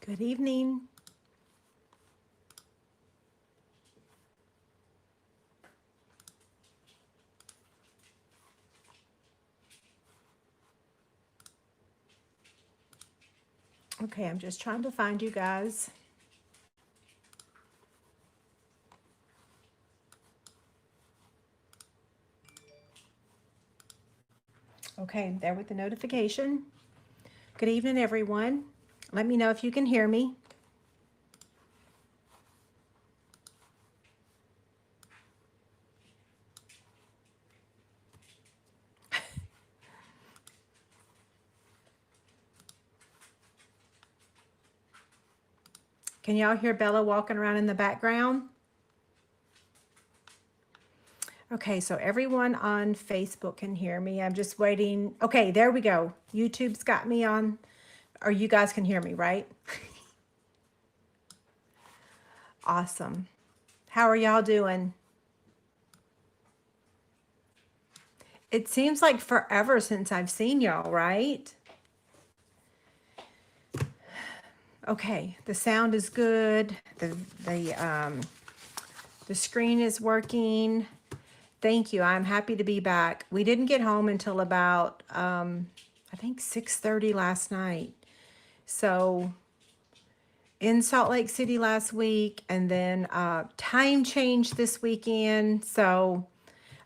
Good evening. Okay, I'm just trying to find you guys. Okay, there with the notification. Good evening, everyone. Let me know if you can hear me. Can y'all hear Bella walking around in the background? Okay, so everyone on Facebook can hear me. I'm just waiting. Okay, there we go. YouTube's got me on, or you guys can hear me, right? Awesome. How are y'all doing? It seems like forever since I've seen y'all, right? Okay, the sound is good. The screen is working. Thank you. I'm happy to be back. We didn't get home until about I think 6:30 last night. So in Salt Lake City last week, and then time change this weekend. So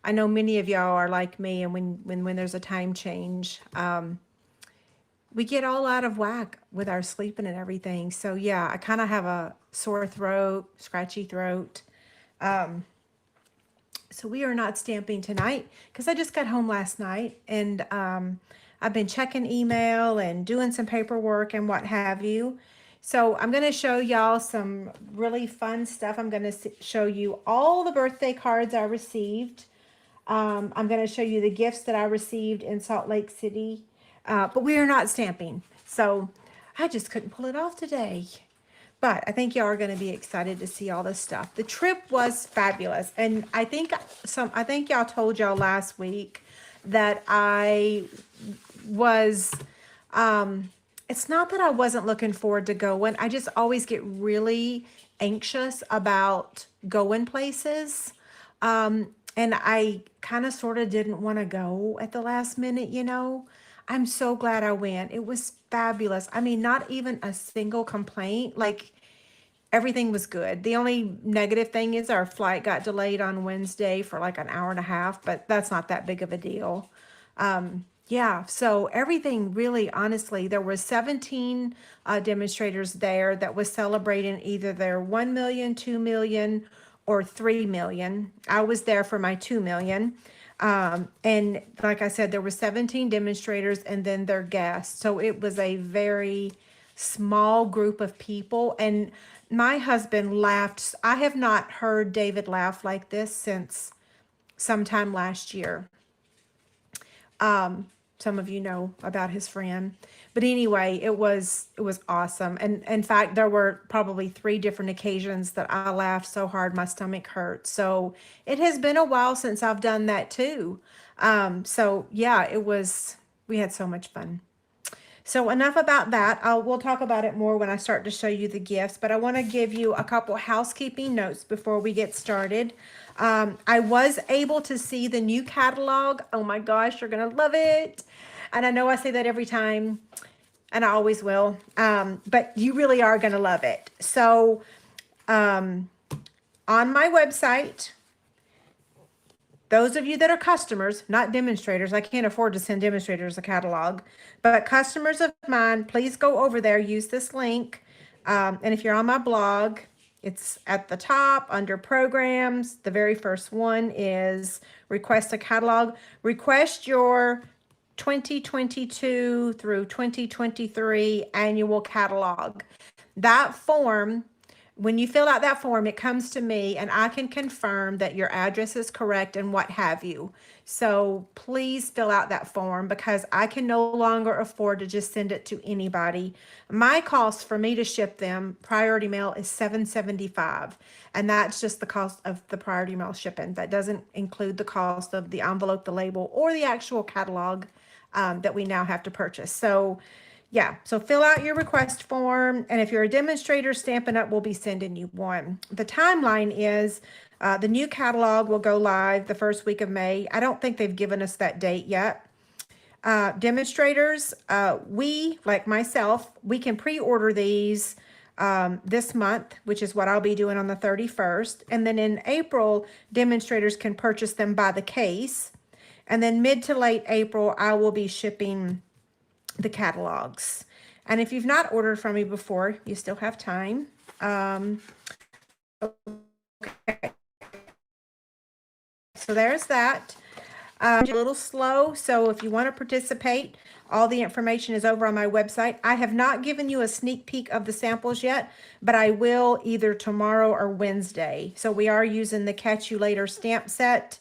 I know many of y'all are like me, and when there's a time change, we get all out of whack with our sleeping and everything. So yeah, I kind of have a sore throat, scratchy throat. So we are not stamping tonight because I just got home last night, and I've been checking email and doing some paperwork and what have you. So I'm going to show y'all some really fun stuff. I'm going to show you all the birthday cards I received. I'm going to show you the gifts that I received in Salt Lake City, but we are not stamping. So I just couldn't pull it off today. But I think y'all are going to be excited to see all this stuff. The trip was fabulous. And I think y'all told y'all last week that I was, it's not that I wasn't looking forward to going. I just always get really anxious about going places. And I kind of sort of didn't want to go at the last minute, you know. I'm so glad I went. It was fabulous. I mean, not even a single complaint. Like everything was good. The only negative thing is our flight got delayed on Wednesday for like an hour and a half, but that's not that big of a deal. Yeah, so everything really, honestly, there were 17 demonstrators there that was celebrating either their 1 million, 2 million, or 3 million. I was there for my 2 million. And like I said, there were 17 demonstrators and then their guests. So it was a very small group of people. And my husband laughed. I have not heard David laugh like this since sometime last year. Some of you know about his friend, but anyway, it was awesome. And in fact, there were probably 3 different occasions that I laughed so hard my stomach hurt. So it has been a while since I've done that too. So yeah, we had so much fun. So enough about that. We'll talk about it more when I start to show you the gifts, but I want to give you a couple housekeeping notes before we get started. I was able to see the new catalog. Oh my gosh, you're going to love it. And I know I say that every time, and I always will, but you really are going to love it. So on my website, those of you that are customers, not demonstrators, I can't afford to send demonstrators a catalog, but customers of mine, please go over there, use this link. And if you're on my blog, it's at the top under programs. The very first one is request a catalog. Request your 2022 through 2023 annual catalog. That form, when you fill out that form, it comes to me and I can confirm that your address is correct and what have you. So please fill out that form because I can no longer afford to just send it to anybody. My cost for me to ship them priority mail is $7.75, and that's just the cost of the priority mail shipping. That doesn't include the cost of the envelope, the label, or the actual catalog that we now have to purchase. So Yeah, so fill out your request form, and if you're a demonstrator, Stampin' Up! Will be sending you one. The timeline is the new catalog will go live the first week of May. I don't think they've given us that date yet. Demonstrators, we, like myself, we can pre-order these this month, which is what I'll be doing on the 31st. And then in April, demonstrators can purchase them by the case. And then mid to late April, I will be shipping the catalogs. And if you've not ordered from me before, you still have time. Okay. So there's that. A little slow, so if you want to participate, all the information is over on my website. I have not given you a sneak peek of the samples yet, but I will either tomorrow or Wednesday. So we are using the Catch You Later stamp set.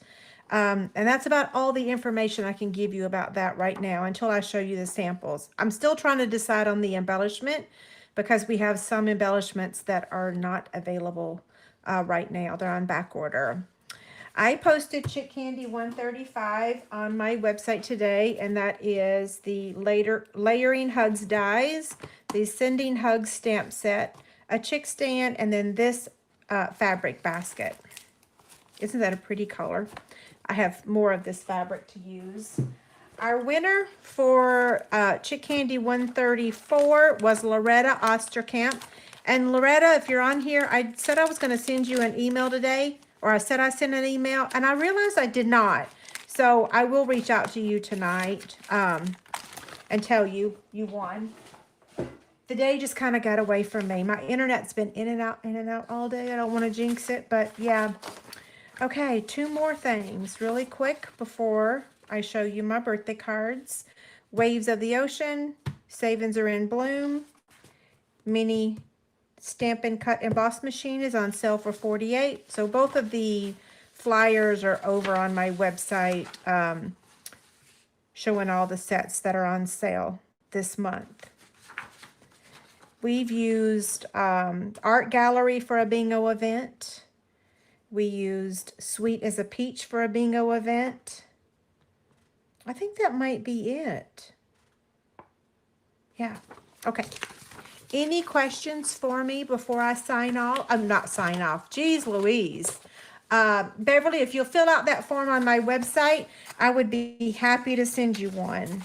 And that's about all the information I can give you about that right now until I show you the samples. I'm still trying to decide on the embellishment because we have some embellishments that are not available right now. They're on back order. I posted Chick Candy 135 on my website today, and that is the Layering Hugs dies, the Sending Hugs stamp set, a chick stand, and then this fabric basket. Isn't that a pretty color? I have more of this fabric to use. Our winner for Chick Candy 134 was Loretta Osterkamp. And Loretta, if you're on here, I said I was going to send you an email today, or I said I sent an email, and I realized I did not. So I will reach out to you tonight and tell you you won. The day just kind of got away from me. My internet's been in and out all day. I don't want to jinx it, but yeah. Okay, two more things really quick before I show you my birthday cards. Waves of the Ocean, Savings Are in Bloom, mini Stampin' Cut Emboss machine is on sale for $48. So both of the flyers are over on my website showing all the sets that are on sale this month. We've used Art Gallery for a bingo event. We used Sweet as a Peach for a bingo event. I think that might be it. Yeah, okay. Any questions for me before I sign off? I'm not sign off. Geez Louise. Beverly, if you'll fill out that form on my website, I would be happy to send you one.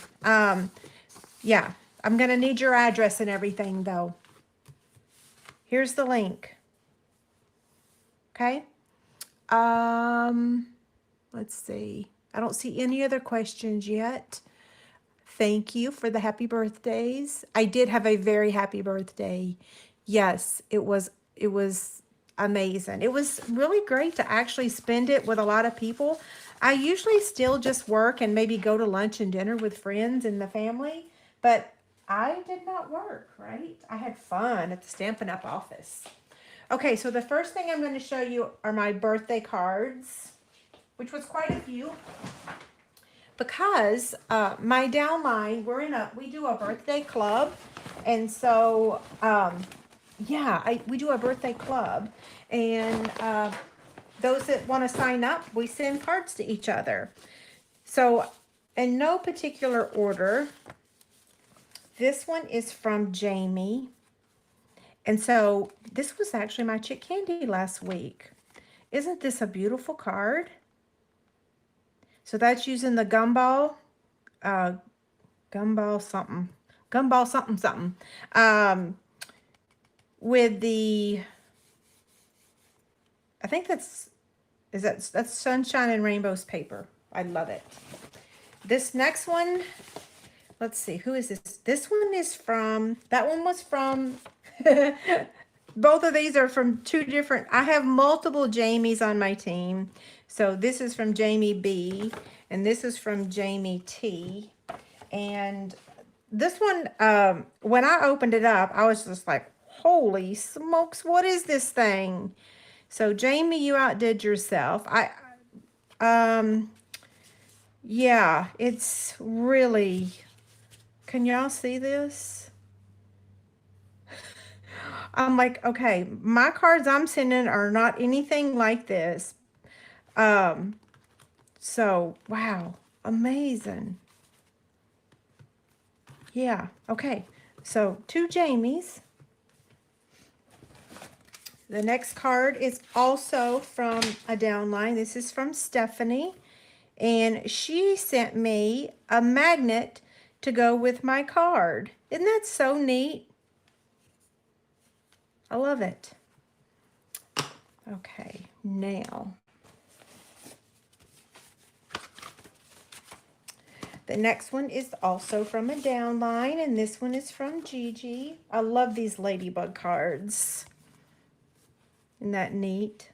Yeah, I'm going to need your address and everything, though. Here's the link. Okay. Let's see. I don't see any other questions yet. Thank you for the happy birthdays. I did have a very happy birthday. Yes, it was amazing. It was really great to actually spend it with a lot of people. I usually still just work and maybe go to lunch and dinner with friends and the family, but I did not work, right? I had fun at the Stampin' Up! Office. Okay, so the first thing I'm going to show you are my birthday cards, which was quite a few. Because my downline, we do a birthday club, and so yeah, we do a birthday club, and those that want to sign up, we send cards to each other. So in no particular order, this one is from Jamie, and so this was actually my Chick Candy last week. Isn't this a beautiful card? So that's using the gumball something with the, I think that's Sunshine and Rainbows paper. I love it. This next one, let's see, who is this? This one is from, that one was from, both of these are from two different, I have multiple Jamies on my team. So this is from Jamie B, and this is from Jamie T. And this one, when I opened it up, I was just like, holy smokes, what is this thing? So Jamie, you outdid yourself. Yeah, it's really, can y'all see this? I'm like, okay, my cards I'm sending are not anything like this. So, wow, amazing. Yeah, okay. So 2 Jamies. The next card is also from a downline. This is from Stephanie. And she sent me a magnet to go with my card. Isn't that so neat? I love it. Okay, now. The next one is also from a downline, and this one is from Gigi. I love these ladybug cards. Isn't that neat?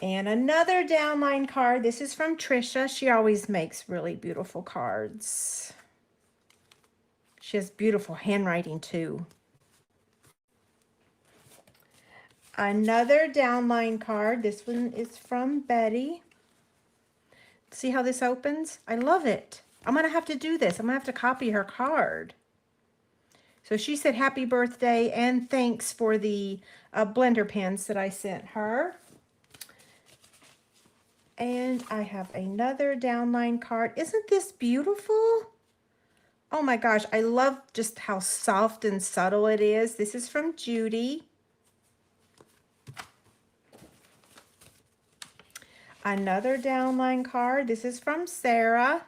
And another downline card. This is from Trisha. She always makes really beautiful cards. She has beautiful handwriting too. Another downline card. This one is from Betty. See how this opens? I love it. I'm going to have to do this. I'm going to have to copy her card. So she said happy birthday and thanks for the blender pens that I sent her. And I have another downline card. Isn't this beautiful? Oh my gosh, I love just how soft and subtle it is. This is from Judy. Another downline card. This is from Sarah.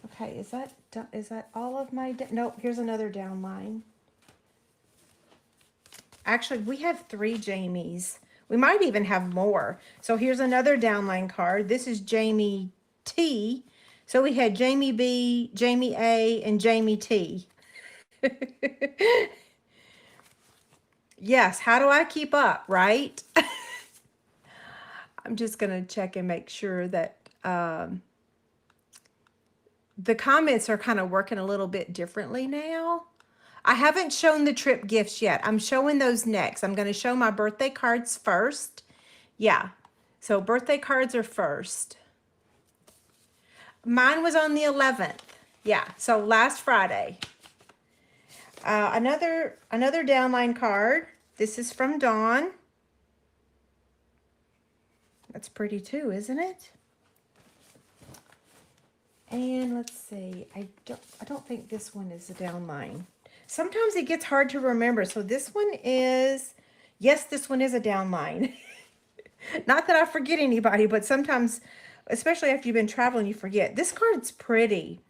Okay, is that all of my, nope, here's another downline. Actually, we have 3 Jamies. We might even have more. So here's another downline card. This is Jamie T. So we had Jamie B, Jamie A, and Jamie T. Yes, how do I keep up, right? I'm just going to check and make sure that the comments are kind of working a little bit differently now. I haven't shown the trip gifts yet. I'm showing those next. I'm going to show my birthday cards first. Yeah, so birthday cards are first. Mine was on the 11th. Yeah, so last Friday. Another downline card. This is from Dawn. That's pretty too, isn't it? And let's see. I don't think this one is a downline. Sometimes it gets hard to remember. So this one is, yes, this one is a downline. Not that I forget anybody, but sometimes, especially after you've been traveling, you forget. This card's pretty.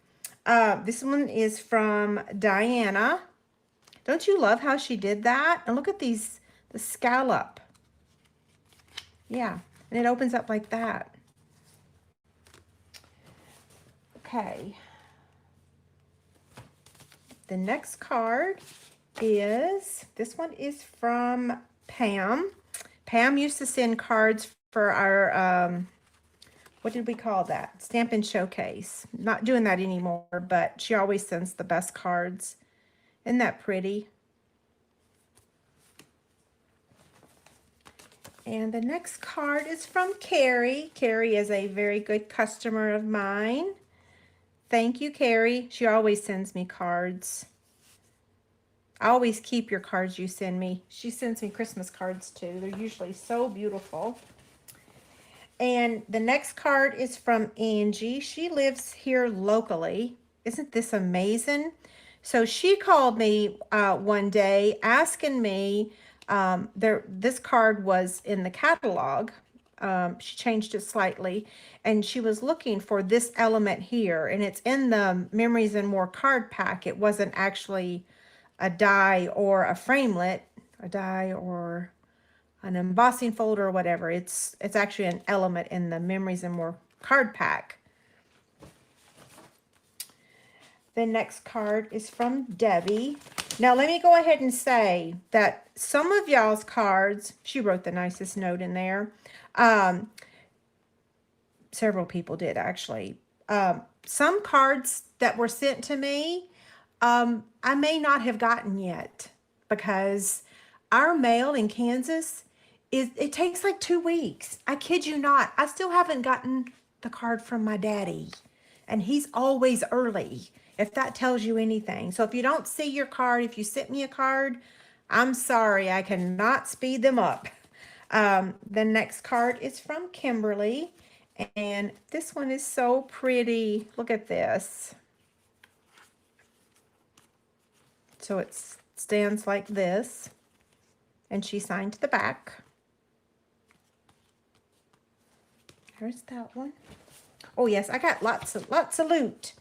This one is from Diana. Don't you love how she did that? And look at these, the scallop. Yeah, and it opens up like that. Okay. The next card is, this one is from Pam. Pam used to send cards for our, what did we call that? Stampin' Showcase. Not doing that anymore, but she always sends the best cards. Isn't that pretty? And the next card is from Carrie. Carrie is a very good customer of mine. Thank you, Carrie. She always sends me cards. I always keep your cards you send me. She sends me Christmas cards too. They're usually so beautiful. And the next card is from Angie. She lives here locally. Isn't this amazing? So she called me one day asking me, this card was in the catalog. She changed it slightly, and she was looking for this element here, and it's in the Memories and More card pack. It wasn't actually a die or a framelit, a die or an embossing folder or whatever. It's actually an element in the Memories and More card pack. The next card is from Debbie. Now, let me go ahead and say that some of y'all's cards, she wrote the nicest note in there. Several people did, actually. Some cards that were sent to me, I may not have gotten yet because our mail in Kansas, it takes like 2 weeks. I kid you not. I still haven't gotten the card from my daddy, and he's always early, if that tells you anything. So if you don't see your card, if you sent me a card, I'm sorry, I cannot speed them up. The next card is from Kimberly, and this one is so pretty. Look at this. So it stands like this, and she signed the back. Here's that one. Oh yes, I got lots of loot.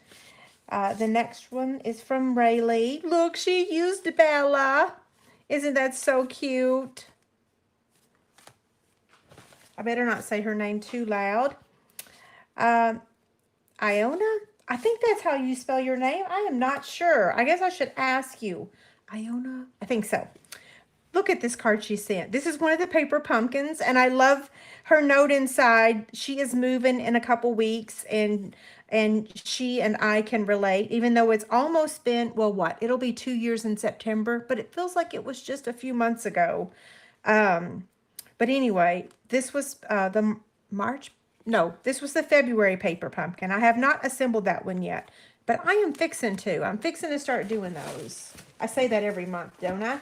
The next one is from Rayleigh. Look, she used Bella. Isn't that so cute? I better not say her name too loud. Iona? I think that's how you spell your name. I am not sure. I guess I should ask you. Iona? I think so. Look at this card she sent. This is one of the paper pumpkins, and I love her note inside. She is moving in a couple weeks, and she and I can relate, even though it's almost been, well, what? It'll be 2 years in September, but it feels like it was just a few months ago. But anyway, this was the March. No, this was the February paper pumpkin. I have not assembled that one yet, but I am fixing to. I'm fixing to start doing those. I say that every month, don't I?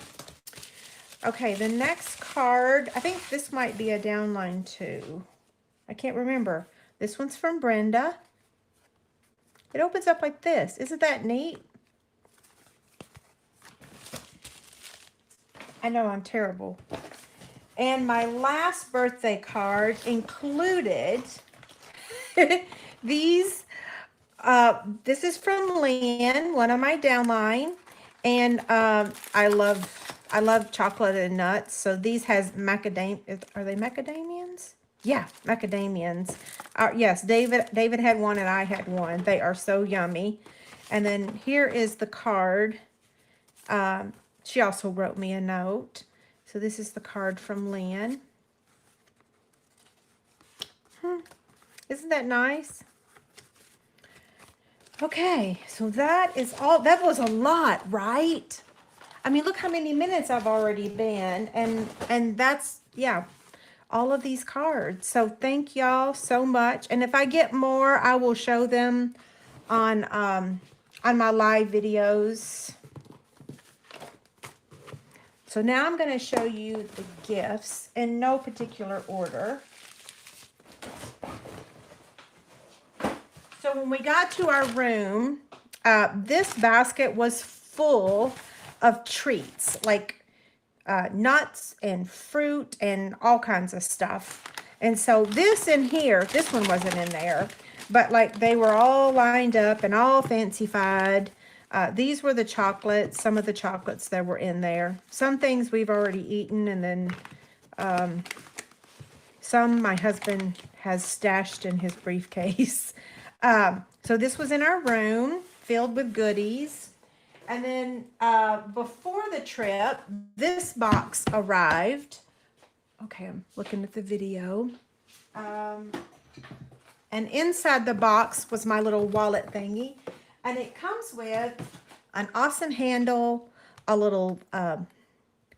Okay, the next card, I think this might be a downline too. I can't remember. This one's from Brenda. It opens up like this. Isn't that neat? I know I'm terrible. And my last birthday card included these. This is from Lynn, one of my downline. And I love chocolate and nuts. So these has macadamia. Are they macadamians? Yeah, macadamians. Yes, David had one and I had one. They are so yummy. And then here is the card. She also wrote me a note. So this is the card from Lynn. Isn't that nice? Okay, so that is all. That was a lot, right? I mean, look how many minutes I've already been, and that's, yeah, all of these cards. So thank y'all so much. And if I get more, I will show them on my live videos. So now I'm going to show you the gifts in no particular order. So when we got to our room, this basket was full of treats, like nuts and fruit and all kinds of stuff. And so this in here, this one wasn't in there, but like they were all lined up and all fancified. These were the chocolates, some of the chocolates that were in there. Some things we've already eaten, and then some my husband has stashed in his briefcase. So this was in our room, filled with goodies. And then before the trip, this box arrived. Okay, I'm looking at the video. And inside the box was my little wallet thingy. And it comes with an awesome handle, a little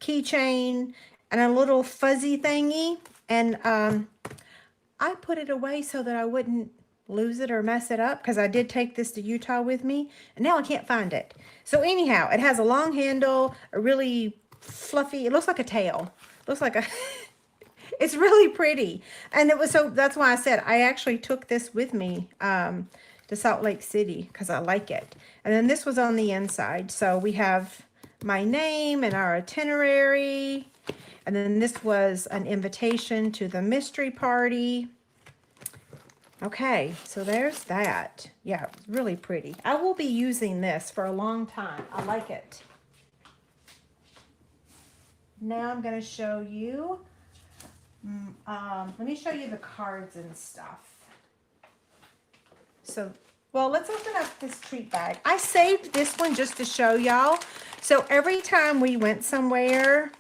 keychain, and a little fuzzy thingy. And I put it away so that I wouldn't lose it or mess it up, because I did take this to Utah with me, and now I can't find it. So anyhow, it has a long handle, a really fluffy, it looks like a tail. Looks like a, it's really pretty. And it was, so that's why I said I actually took this with me to Salt Lake City, because I like it. And then this was on the inside. So we have my name and our itinerary. And then this was an invitation to the mystery party. Okay, so there's that. Yeah, it's really pretty. I will be using this for a long time. I like it. Now I'm going to show you, let me show you the cards and stuff. So, well, let's open up this treat bag. I saved this one just to show y'all. So every time we went somewhere,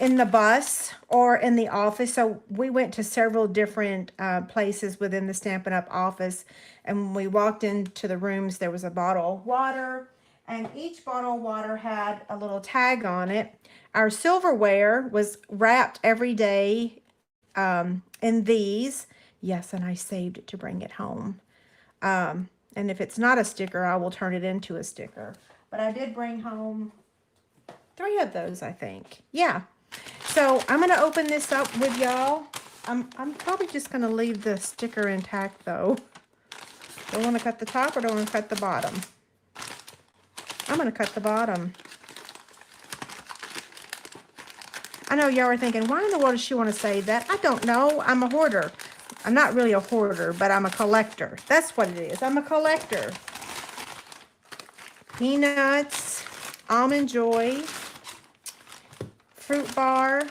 in the bus or in the office. So we went to several different places within the Stampin' Up! Office. And when we walked into the rooms, there was a bottle of water. And each bottle of water had a little tag on it. Our silverware was wrapped every day in these. Yes, and I saved it to bring it home. And if it's not a sticker, I will turn it into a sticker. But I did bring home 3 of those, I think. Yeah. So I'm going to open this up with y'all. I'm probably just going to leave the sticker intact though. Do I want to cut the top or do I want to cut the bottom? I'm going to cut the bottom. I know y'all are thinking, why in the world does she want to say that? I don't know. I'm a hoarder. I'm not really a hoarder, but I'm a collector. That's what it is. I'm a collector. Peanuts, Almond Joy, Fruit Bar.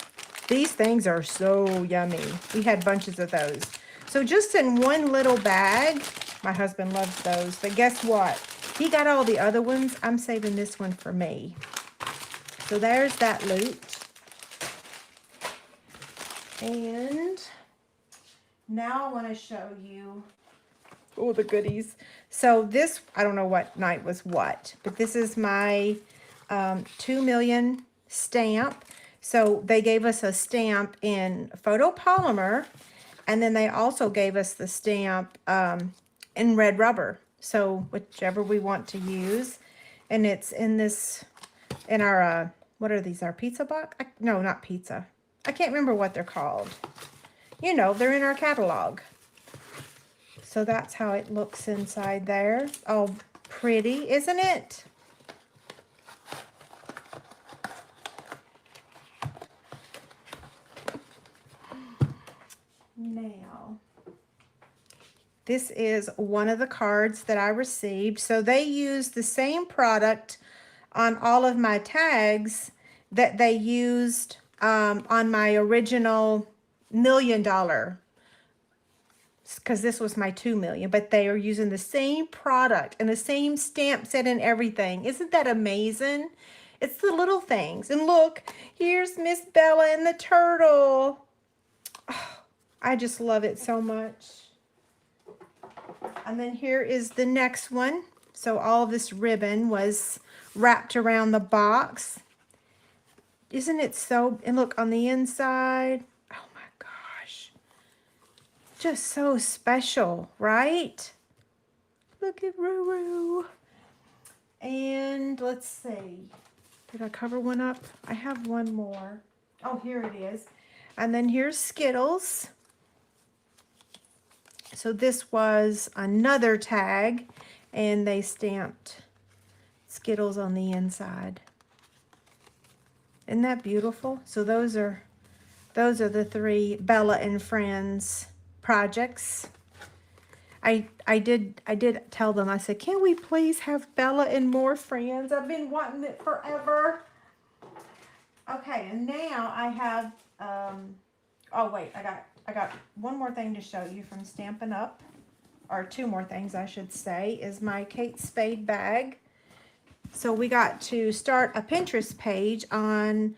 These things are so yummy. We had bunches of those. So just in one little bag, my husband loves those. But guess what? He got all the other ones. I'm saving this one for me. So there's that loot. And now I want to show you all the goodies. So this, I don't know what night was what, but this is my 2 million stamp. So they gave us a stamp in photopolymer, and then they also gave us the stamp in red rubber. So whichever we want to use. And it's in this, in our, what are these, our pizza box? No, not pizza. I can't remember what they're called. You know, they're in our catalog. So that's how it looks inside there. Oh, pretty, isn't it? Now, this is one of the cards that I received. So they used the same product on all of my tags that they used on my original $1 million, because this was my 2 million, but they are using the same product and the same stamp set and everything. Isn't that amazing? It's the little things. And look, here's Miss Bella and the turtle. Oh, I just love it so much. And then here is the next one. So all of this ribbon was wrapped around the box. Isn't it so, and look on the inside. Oh my gosh. Just so special, right? Look at Ruru. And let's see. Did I cover one up? I have one more. Oh, here it is. And then here's Skittles. So this was another tag, and they stamped Skittles on the inside. Isn't that beautiful? So those are the 3 Bella and Friends projects. I did tell them, I said, can we please have Bella and more friends? I've been wanting it forever. Okay, and now I have oh wait, I got one more thing to show you from Stampin' Up, or 2 more things I should say, is my Kate Spade bag. So we got to start a Pinterest page on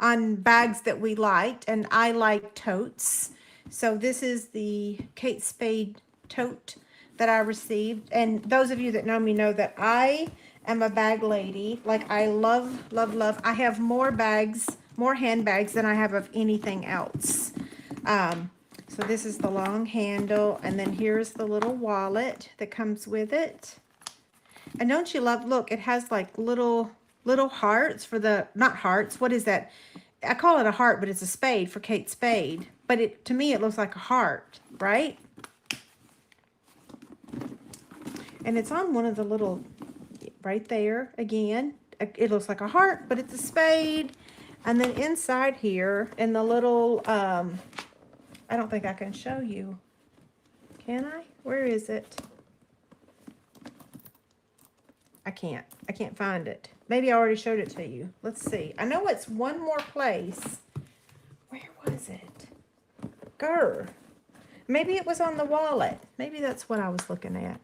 bags that we liked, and I like totes. So this is the Kate Spade tote that I received. And those of you that know me know that I am a bag lady. Like, I love, love, love. I have more bags, more handbags than I have of anything else. So this is the long handle, and then here's the little wallet that comes with it. And don't you love, look, it has like little hearts for the, not hearts, what is that? I call it a heart, but it's a spade for Kate Spade. But to me, it looks like a heart, right? And it's on one of the little, right there, again. It looks like a heart, but it's a spade. And then inside here, in the little, I don't think I can show you. Can I? Where is it? I can't find it. Maybe I already showed it to you. Let's see. I know it's one more place. Where was it? Grr. Maybe it was on the wallet. Maybe that's what I was looking at.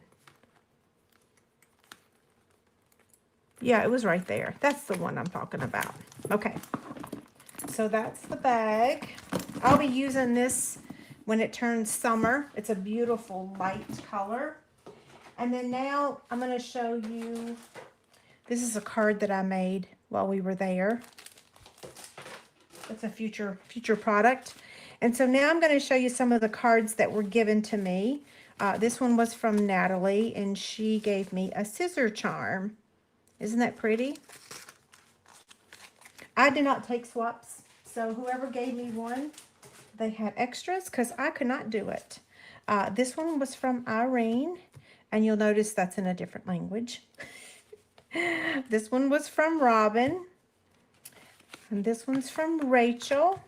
Yeah, it was right there. That's the one I'm talking about. Okay. So that's the bag. I'll be using this when it turns summer. It's a beautiful light color. And then now I'm going to show you, this is a card that I made while we were there. It's a future product. And so now I'm going to show you some of the cards that were given to me. This one was from Natalie, and she gave me a scissor charm. Isn't that pretty? I did not take swaps. So whoever gave me one, they had extras because I could not do it. This one was from Irene, and you'll notice that's in a different language. This one was from Robin, and this one's from Rachel.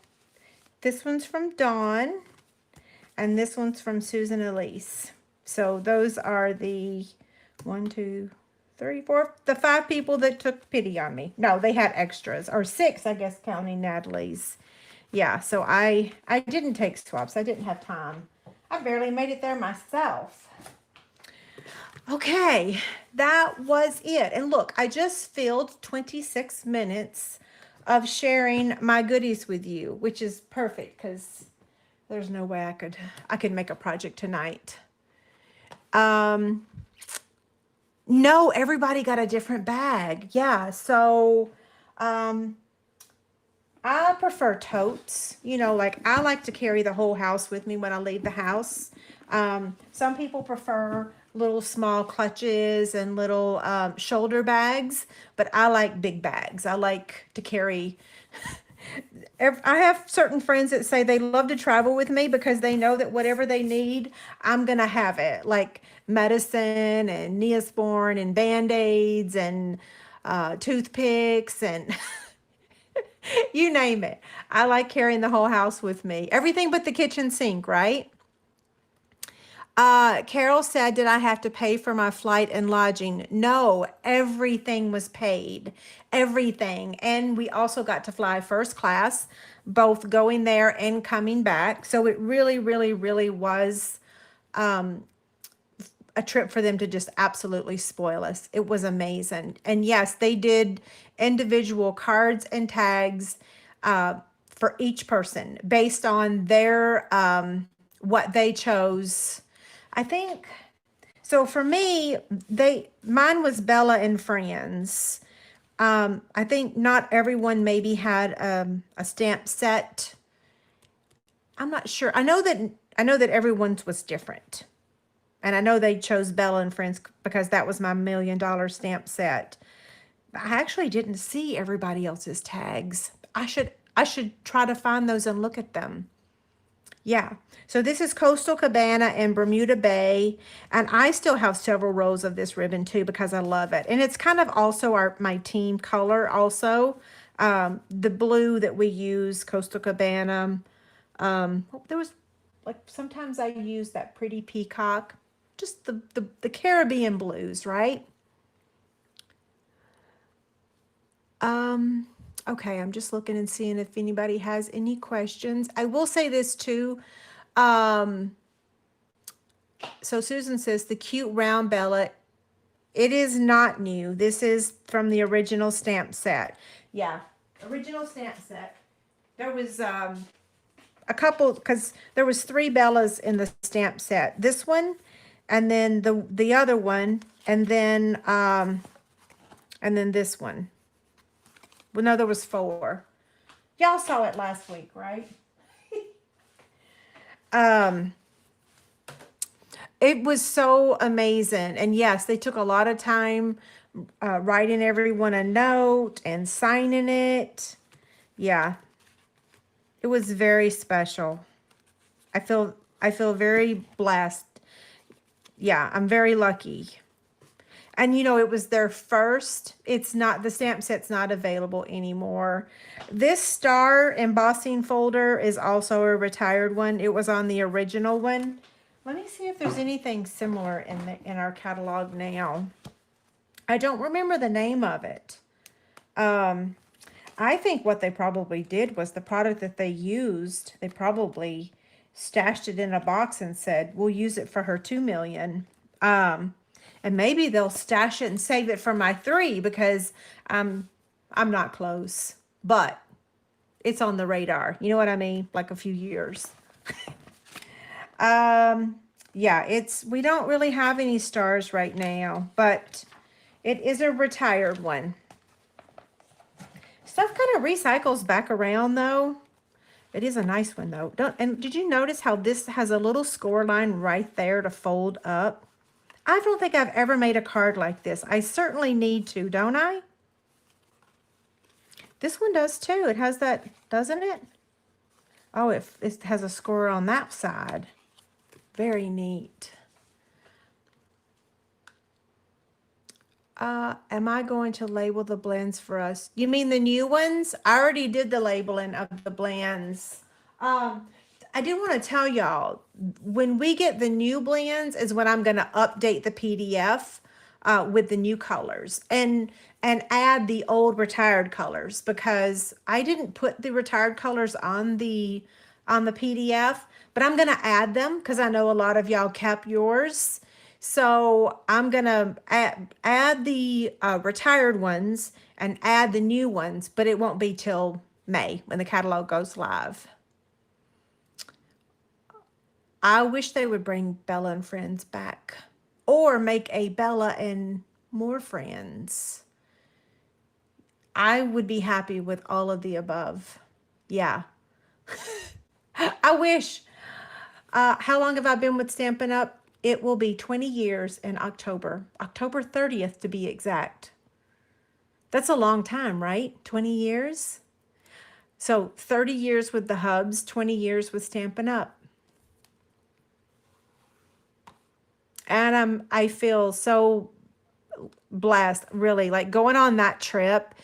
This one's from Dawn, and this one's from Susan Elise. So those are the 1, 2, 3, 4, the 5 people that took pity on me. No, they had extras, or 6, I guess, counting Natalie's. Yeah, so I didn't take swaps. I didn't have time. I barely made it there myself. Okay, that was it. And look, I just filled 26 minutes of sharing my goodies with you, which is perfect because there's no way I could make a project tonight. No, everybody got a different bag. Yeah, so I prefer totes. You know, like I like to carry the whole house with me when I leave the house. Some people prefer little small clutches and little shoulder bags, but I like big bags. I like to carry. I have certain friends that say they love to travel with me because they know that whatever they need, I'm going to have it. Like medicine and Neosporin and Band-Aids and toothpicks and you name it. I like carrying the whole house with me. Everything but the kitchen sink, right? Carol said, did I have to pay for my flight and lodging? No, everything was paid. Everything. And we also got to fly first class, both going there and coming back. So it really, really, really was a trip for them to just absolutely spoil us. It was amazing. And yes, they did individual cards and tags for each person based on their what they chose. I think so. For me, mine was Bella and Friends. I think not everyone maybe had a stamp set. I'm not sure. I know that everyone's was different. And I know they chose Bella and Friends because that was my $1 million stamp set. I actually didn't see everybody else's tags. I should try to find those and look at them. Yeah. So this is Coastal Cabana and Bermuda Bay. And I still have several rows of this ribbon too because I love it. And it's kind of also my team color also. The blue that we use, Coastal Cabana. There was like sometimes I use that pretty peacock. Just the Caribbean blues, right? Okay, I'm just looking and seeing if anybody has any questions. I will say this too. So Susan says the cute round Bella, it is not new. This is from the original stamp set. Yeah, original stamp set. There was a couple, because there was 3 Bellas in the stamp set. This one, and then the other one, and then this one. Well, no, there was 4. Y'all saw it last week, right? It was so amazing. And yes, they took a lot of time writing everyone a note and signing it. Yeah. It was very special. I feel very blessed. Yeah, I'm very lucky. And you know, it was their first. It's not, the stamp set's not available anymore. This star embossing folder is also a retired one. It was on the original one. Let me see if there's anything similar in our catalog now. I don't remember the name of it. I think what they probably did was the product that they used, they probably stashed it in a box and said, we'll use it for her 2 million. And maybe they'll stash it and save it for my 3 because I'm not close, but it's on the radar. You know what I mean? Like a few years. Yeah, we don't really have any stars right now, but it is a retired one. Stuff kind of recycles back around though. It is a nice one though. And did you notice how this has a little score line right there to fold up? I don't think I've ever made a card like this. I certainly need to, don't I? This one does too. It has that, doesn't it? Oh, it has a score on that side. Very neat. Am I going to label the blends for us? You mean the new ones? I already did the labeling of the blends. I do want to tell y'all, when we get the new blends is when I'm going to update the PDF with the new colors and add the old retired colors, because I didn't put the retired colors on the PDF, but I'm going to add them because I know a lot of y'all kept yours. So I'm gonna add the retired ones and add the new ones, but it won't be till May when the catalog goes live. I wish they would bring Bella and Friends back, or make a Bella and More Friends. I would be happy with all of the above. Yeah. I wish. How long have I been with Stampin' Up? It will be 20 years in October. October 30th to be exact. That's a long time, right? 20 years? So 30 years with the Hubs, 20 years with Stampin' Up. And I feel so blessed, really, like going on that trip.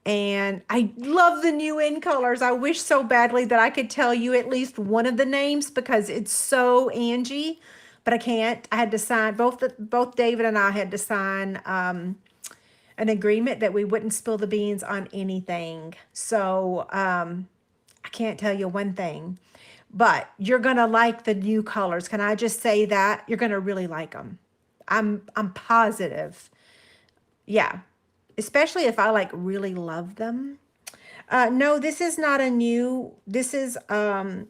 And I love the new in colors. I wish so badly that I could tell you at least one of the names because it's so Angie, but I can't. I had to sign, both David and I had to sign an agreement that we wouldn't spill the beans on anything. So I can't tell you one thing, but you're gonna like the new colors. Can I just say that? You're gonna really like them. I'm positive. Yeah, especially if I like really love them. No, this is not a new, this is an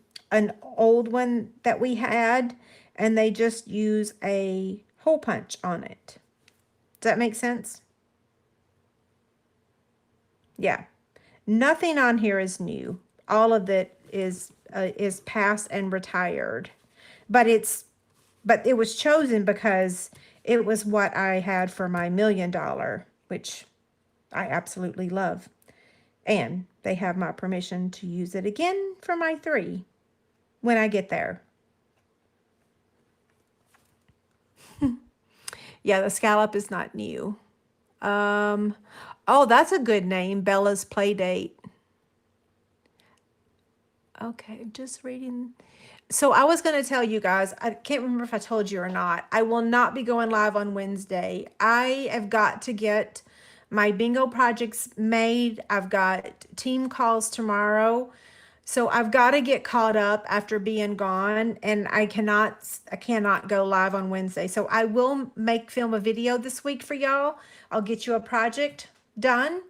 old one that we had, and they just use a hole punch on it. Does that make sense? Yeah. Nothing on here is new. All of it is past and retired. But it was chosen because it was what I had for my $1 million, which I absolutely love. And they have my permission to use it again for my 3 when I get there. Yeah, the scallop is not new. Oh, that's a good name, Bella's Playdate. Okay, just reading. So I was going to tell you guys, I can't remember if I told you or not. I will not be going live on Wednesday. I have got to get my bingo projects made. I've got team calls tomorrow. So I've got to get caught up after being gone, and I cannot go live on Wednesday. So I will film a video this week for y'all. I'll get you a project done.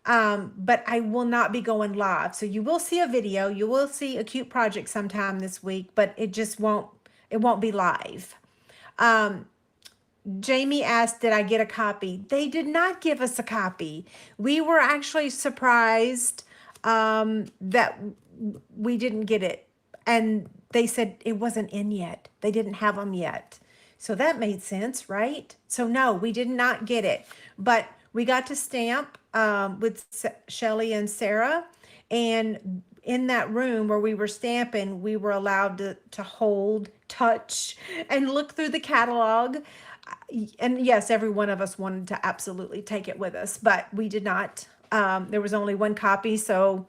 But I will not be going live. So you will see a video, you will see a cute project sometime this week, but it won't be live. Jamie asked, did I get a copy? They did not give us a copy. We were actually surprised that we didn't get it. And they said it wasn't in yet. They didn't have them yet. So that made sense, right? So no, we did not get it. But we got to stamp with Shelly and Sarah. And in that room where we were stamping, we were allowed to hold, touch, and look through the catalog. And yes, every one of us wanted to absolutely take it with us, but we did not. There was only one copy, so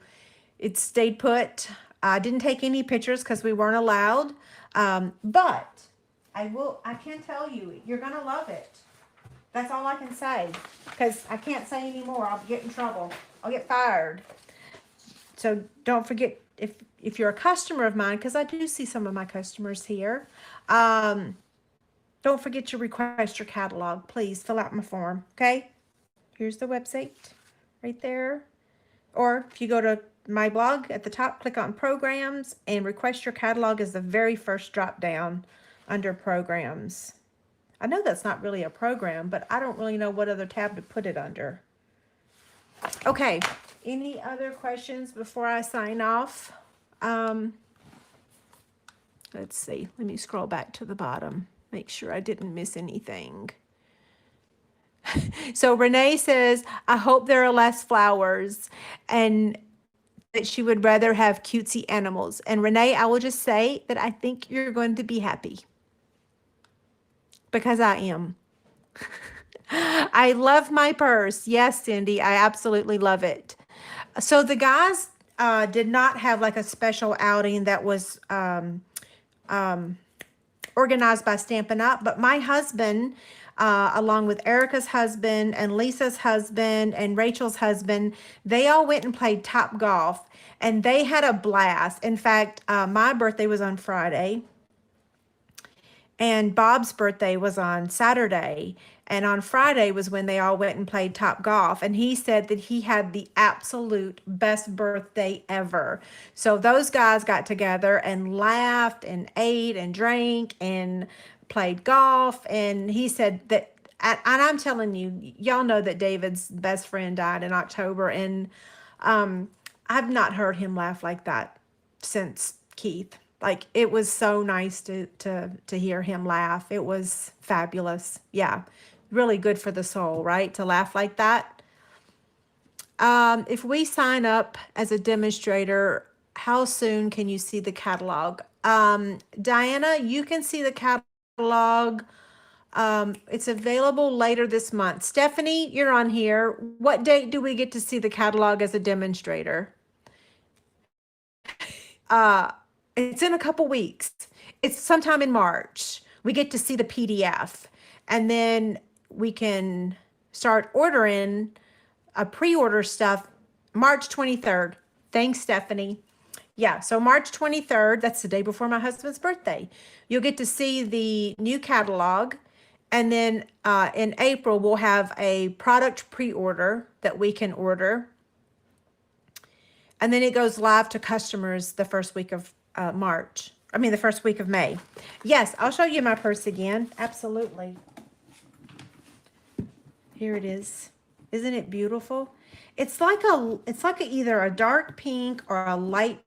it stayed put. I didn't take any pictures because we weren't allowed. But I can tell you, you're going to love it. That's all I can say, because I can't say anymore. I'll get in trouble. I'll get fired. So don't forget, if you're a customer of mine, because I do see some of my customers here, don't forget to request your catalog. Please fill out my form, okay? Here's the website right there. Or if you go to my blog at the top, click on programs, and request your catalog is the very first drop down under programs. I know that's not really a program, but I don't really know what other tab to put it under. Okay, any other questions before I sign off? Let's see, let me scroll back to the bottom, make sure I didn't miss anything. So Renee says, I hope there are less flowers and that she would rather have cutesy animals. And Renee, I will just say that I think you're going to be happy because I am. I love my purse. Yes, Cindy, I absolutely love it. So the guys did not have like a special outing that was organized by Stampin' Up, but my husband, along with Erica's husband and Lisa's husband and Rachel's husband, they all went and played Top Golf and they had a blast. In fact, my birthday was on Friday and Bob's birthday was on Saturday. And on Friday was when they all went and played Top Golf. And he said that he had the absolute best birthday ever. So those guys got together and laughed and ate and drank and played golf. And he said that, and I'm telling you, y'all know that David's best friend died in October. And I've not heard him laugh like that since Keith. Like it was so nice to hear him laugh. It was fabulous. Yeah. Really good for the soul, right? To laugh like that. If we sign up as a demonstrator, how soon can you see the catalog? Diana, you can see the catalog. It's available later this month. Stephanie, you're on here. What date do we get to see the catalog as a demonstrator? It's in a couple weeks. It's sometime in March. We get to see the PDF and then we can start ordering pre-order stuff March 23rd. Thanks, Stephanie. Yeah, so March 23rd, that's the day before my husband's birthday. You'll get to see the new catalog. And then in April, we'll have a product pre-order that we can order. And then it goes live to customers the first week of March. I mean, the first week of May. Yes, I'll show you my purse again. Absolutely. Here it is. Isn't it beautiful? It's like either a dark pink or a light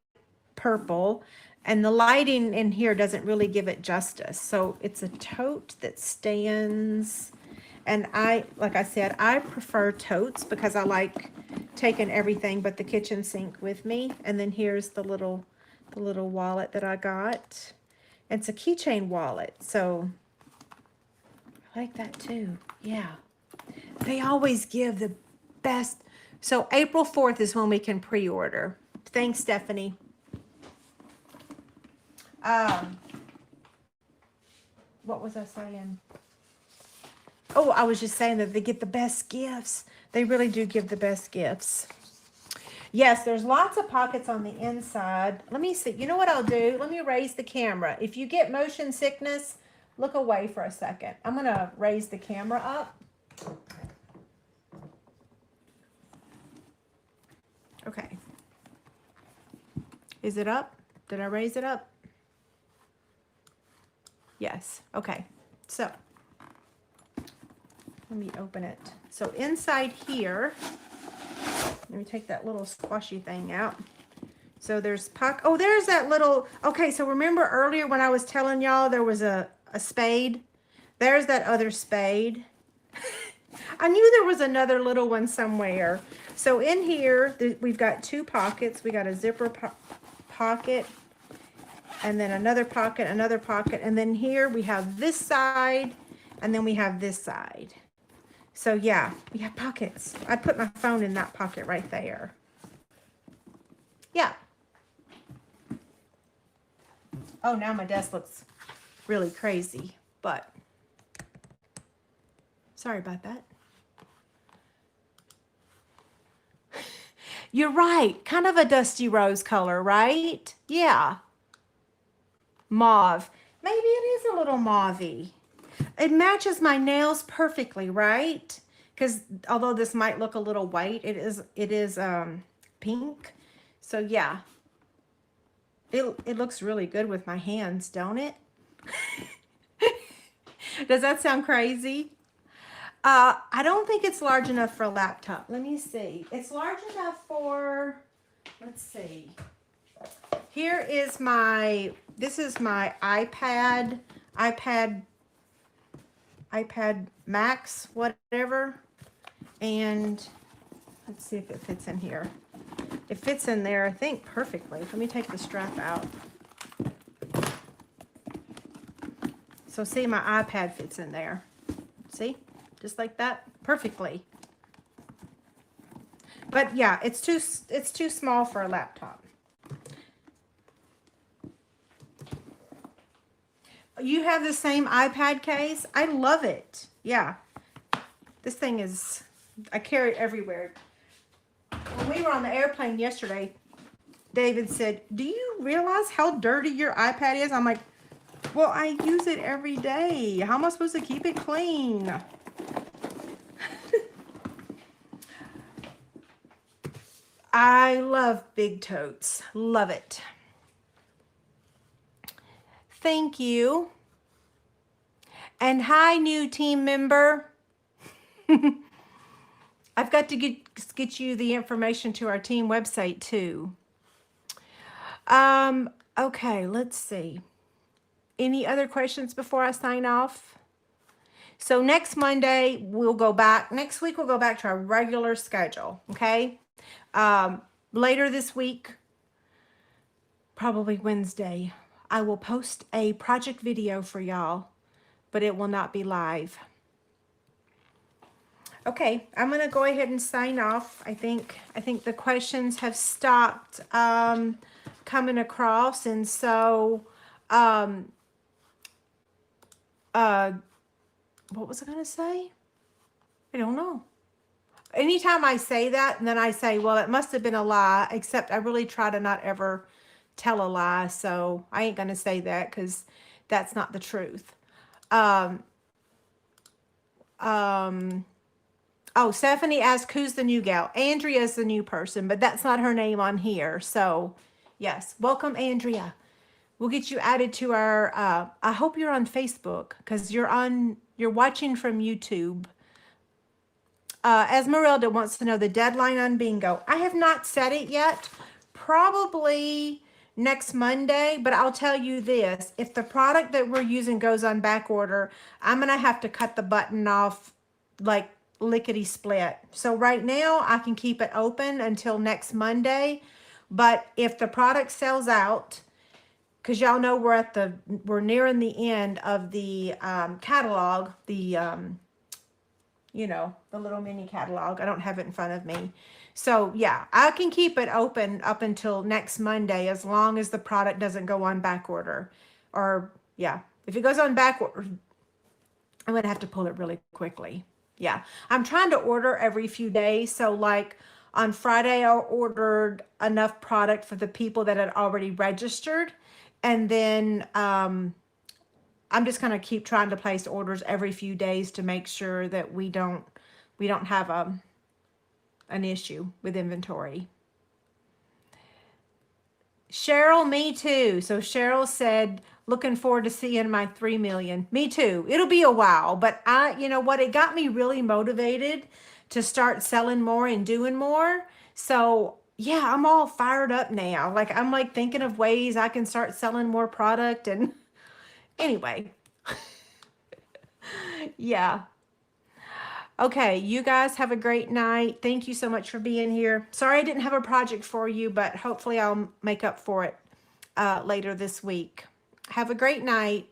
purple, and the lighting in here doesn't really give it justice. So it's a tote that stands, and like I said, I prefer totes because I like taking everything but the kitchen sink with me. And then here's the little wallet that I got. It's a keychain wallet, so I like that too. Yeah. They always give the best. So April 4th is when we can pre-order. Thanks, Stephanie. What was I saying? Oh, I was just saying that they get the best gifts. They really do give the best gifts. Yes, there's lots of pockets on the inside. Let me see. You know what I'll do? Let me raise the camera. If you get motion sickness, look away for a second. I'm going to raise the camera up. Okay. Is it up? Did I raise it up? Yes. Okay. So let me open it. So inside here, let me take that little squashy thing out. So there's oh, there's that little, okay, so remember earlier when I was telling y'all there was a spade? There's that other spade. I knew there was another little one somewhere. So in here, we've got two pockets. We got a zipper pocket, and then another pocket, and then here we have this side, and then we have this side. So yeah, we have pockets. I put my phone in that pocket right there. Yeah. Oh, now my desk looks really crazy, but sorry about that. You're right. Kind of a dusty rose color, right? Yeah. Mauve. Maybe it is a little mauvey. It matches my nails perfectly, right? Because although this might look a little white, it is pink. So yeah. It looks really good with my hands, don't it? Does that sound crazy? I don't think it's large enough for a laptop. Let me see. It's large enough for, let's see. Here is this is my iPad iPad Max, whatever. And let's see if it fits in here. It fits in there, I think, perfectly. Let me take the strap out. So see, my iPad fits in there. See? Just like that. Perfectly. But yeah, it's too small for a laptop. You have the same iPad case? I love it. Yeah. This thing is, I carry it everywhere. When we were on the airplane yesterday, David said, do you realize how dirty your iPad is? I'm like, well, I use it every day. How am I supposed to keep it clean? I love big totes. Love it. Thank you. And hi, new team member. I've got to get you the information to our team website too. Okay, let's see. Any other questions before I sign off? So next Monday, we'll go back. Next week, we'll go back to our regular schedule, okay? Later this week, probably Wednesday, I will post a project video for y'all, but it will not be live. Okay, I'm gonna go ahead and sign off. I think the questions have stopped coming across, and so what was I gonna say? I don't know. Anytime I say that, and then I say, well, it must have been a lie, except I really try to not ever tell a lie, so I ain't gonna say that because that's not the truth. Oh, Stephanie asked, who's the new gal? Andrea's the new person, but that's not her name on here. So, yes, welcome, Andrea. We'll get you added to our, I hope you're on Facebook because you're watching from YouTube. Esmeralda wants to know the deadline on bingo. I have not set it yet. Probably next Monday, but I'll tell you this. If the product that we're using goes on back order, I'm going to have to cut the button off like lickety split. So right now I can keep it open until next Monday. But if the product sells out, because y'all know we're nearing the end of the catalog, the you know, the little mini catalog. I don't have it in front of me. So yeah, I can keep it open up until next Monday as long as the product doesn't go on back order. Or yeah, if it goes on back order, I'm gonna have to pull it really quickly. Yeah, I'm trying to order every few days. So like on Friday, I ordered enough product for the people that had already registered. And then I'm just gonna keep trying to place orders every few days to make sure that we don't have an issue with inventory. Cheryl, me too. So Cheryl said, looking forward to seeing my 3 million. Me too. It'll be a while, but you know what? It got me really motivated to start selling more and doing more. So yeah, I'm all fired up now. Like I'm like thinking of ways I can start selling more product. And anyway, yeah. Okay, you guys have a great night. Thank you so much for being here. Sorry I didn't have a project for you, but hopefully I'll make up for it later this week. Have a great night.